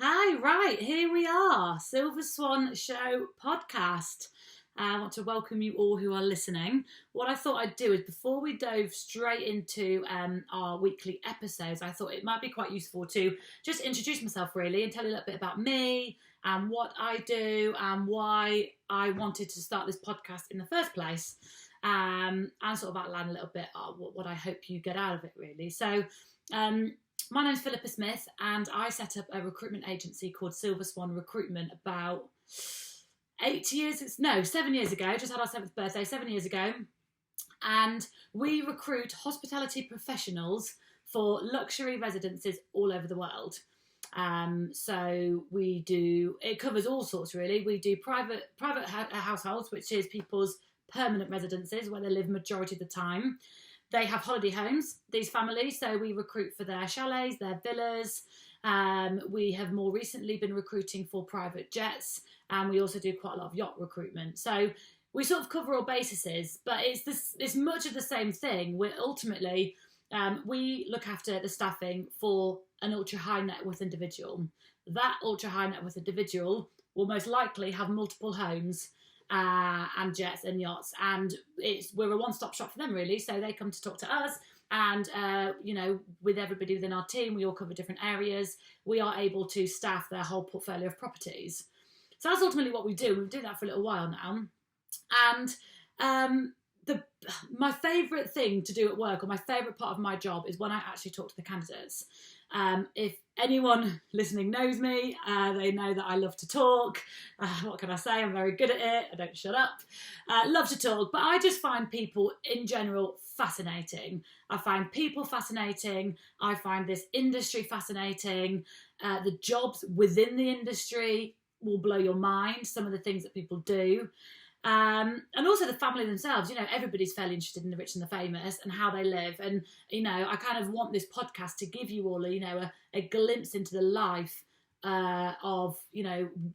Hi, right, here we are, Silver Swan Show podcast. I want to welcome you all who are listening. What I thought I'd do is before we dove straight into our weekly episodes, I thought it might be quite useful to just introduce myself really and tell you a little bit about me and what I do and why I wanted to start this podcast in the first place. And sort of outline a little bit what I hope you get out of it really. So my name's Philippa Smith and I set up a recruitment agency called Silver Swan Recruitment about 7 years ago. Just had our 7th birthday 7 years ago. And we recruit hospitality professionals for luxury residences all over the world. So it covers all sorts really. We do private households, which is people's permanent residences where they live majority of the time. They have holiday homes, these families, so we recruit for their chalets, their villas. We have more recently been recruiting for private jets, and we also do quite a lot of yacht recruitment. So we sort of cover all bases, but it's much of the same thing. We look after the staffing for an ultra high net worth individual. That ultra high net worth individual will most likely have multiple homes. And jets and yachts, and we're a one-stop shop for them really. So they come to talk to us, and with everybody within our team, we all cover different areas. We are able to staff their whole portfolio of properties. So that's ultimately what we do. We've been doing that for a little while now, and my favourite thing to do at work, or my favourite part of my job, is when I actually talk to the candidates. If anyone listening knows me, they know that I love to talk. What can I say? I'm very good at it. I don't shut up. Love to talk, but I just find people in general fascinating. I find people fascinating. I find this industry fascinating. The jobs within the industry will blow your mind, some of the things that people do. And also the family themselves. Everybody's fairly interested in the rich and the famous and how they live, and I kind of want this podcast to give you all a glimpse into the life of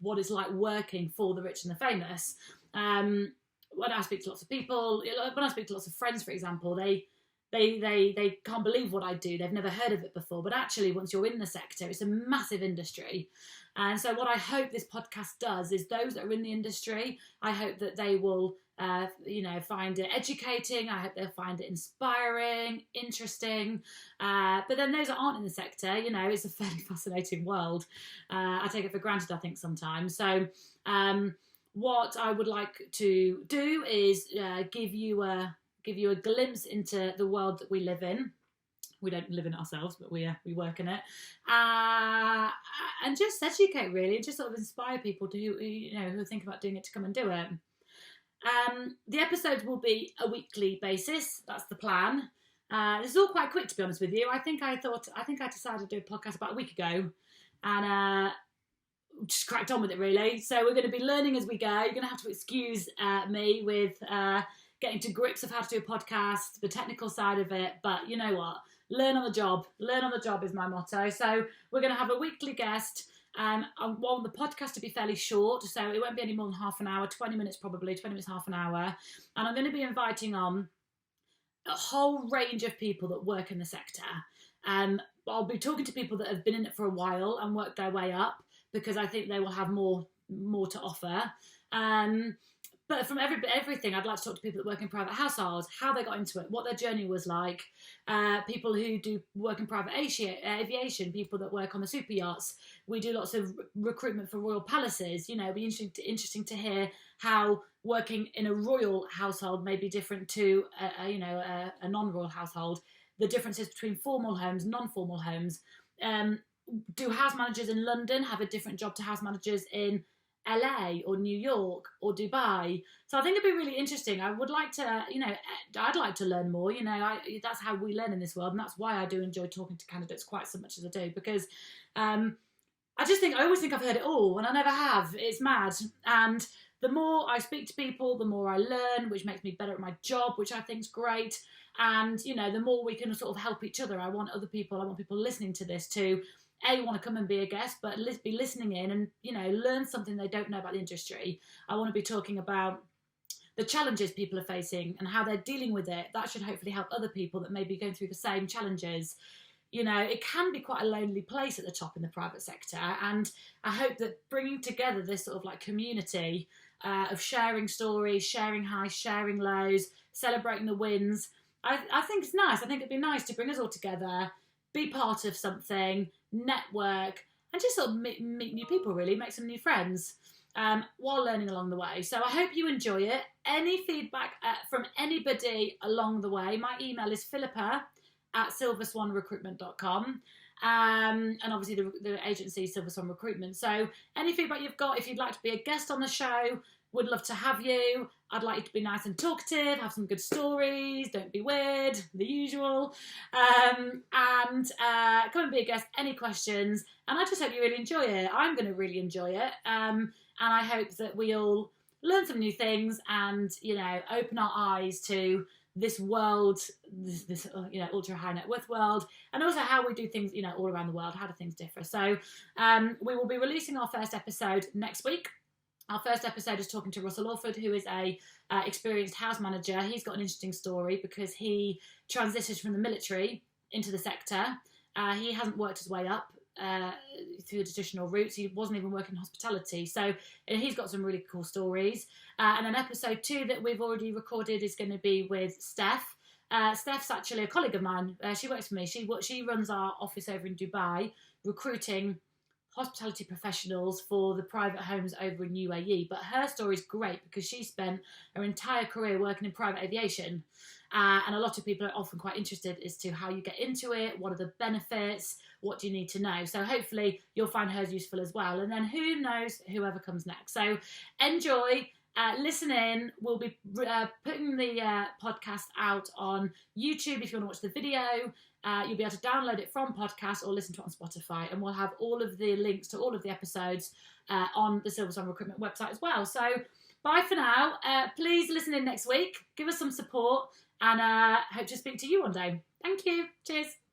what it's like working for the rich and the famous. When I speak to lots of people, when I speak to lots of friends, for example, they can't believe what I do. They've never heard of it before, but actually once you're in the sector, it's a massive industry. And so what I hope this podcast does is those that are in the industry, I hope that they will, find it educating. I hope they'll find it inspiring, interesting. But then those that aren't in the sector, it's a fairly fascinating world. I take it for granted, I think, sometimes. So what I would like to do is give you a glimpse into the world that we live in. We don't live in it ourselves, but we work in it, and just educate really, and just sort of inspire people who are thinking about doing it to come and do it. The episodes will be a weekly basis. That's the plan. This is all quite quick, to be honest with you. I think I decided to do a podcast about a week ago, and just cracked on with it really. So we're going to be learning as we go. You're going to have to excuse me with getting to grips of how to do a podcast, the technical side of it. But you know what? Learn on the job. Learn on the job is my motto. So we're going to have a weekly guest. I want the podcast to be fairly short, so it won't be any more than half an hour, 20 minutes probably, 20 minutes, half an hour. And I'm going to be inviting on a whole range of people that work in the sector. I'll be talking to people that have been in it for a while and worked their way up, because I think they will have more to offer. But from everything, I'd like to talk to people that work in private households, how they got into it, what their journey was like, people who do work in private aviation, people that work on the super yachts. We do lots of recruitment for royal palaces. It'd be interesting to hear how working in a royal household may be different to a non-royal household, the differences between formal homes, non-formal homes. Do house managers in London have a different job to house managers in LA or New York or Dubai? So I think it'd be really interesting. I would like to, I'd like to learn more. That's how we learn in this world, and that's why I do enjoy talking to candidates quite so much as I do, because I always think I've heard it all, and I never have. It's mad. And the more I speak to people, the more I learn, which makes me better at my job, which I think is great. And the more we can sort of help each other. I want people listening to this to want to come and be a guest, but be listening in and, learn something they don't know about the industry. I want to be talking about the challenges people are facing and how they're dealing with it. That should hopefully help other people that may be going through the same challenges. it can be quite a lonely place at the top in the private sector. And I hope that bringing together this sort of like community of sharing stories, sharing highs, sharing lows, celebrating the wins, I think it's nice. I think it'd be nice to bring us all together, be part of something, network, and just sort of meet new people, really, make some new friends while learning along the way. So I hope you enjoy it. Any feedback from anybody along the way, my email is philippa@silverswanrecruitment.com. And obviously the agency Silver Swan Recruitment. So any feedback you've got, if you'd like to be a guest on the show, would love to have you. I'd like you to be nice and talkative, have some good stories, don't be weird, the usual. And come and be a guest, any questions. And I just hope you really enjoy it. I'm going to really enjoy it. And I hope that we all learn some new things and, open our eyes to this world, this ultra high net worth world, and also how we do things, all around the world. How do things differ? So we will be releasing our first episode next week. Our first episode is talking to Russell Orford, who is a experienced house manager. He's got an interesting story because he transitioned from the military into the sector. He hasn't worked his way up through the traditional routes. He wasn't even working in hospitality. So he's got some really cool stories. And then episode 2 that we've already recorded is going to be with Steph. Steph's actually a colleague of mine. She works for me. She runs our office over in Dubai, recruiting hospitality professionals for the private homes over in UAE. But her story is great because she spent her entire career working in private aviation. And a lot of people are often quite interested as to how you get into it, what are the benefits, what do you need to know. So hopefully you'll find hers useful as well. And then who knows, whoever comes next. So enjoy, listen in. We'll be putting the podcast out on YouTube if you want to watch the video. You'll be able to download it from podcast or listen to it on Spotify. And we'll have all of the links to all of the episodes on the Silver Swan Recruitment website as well. So bye for now. Please listen in next week. Give us some support and hope to speak to you one day. Thank you. Cheers.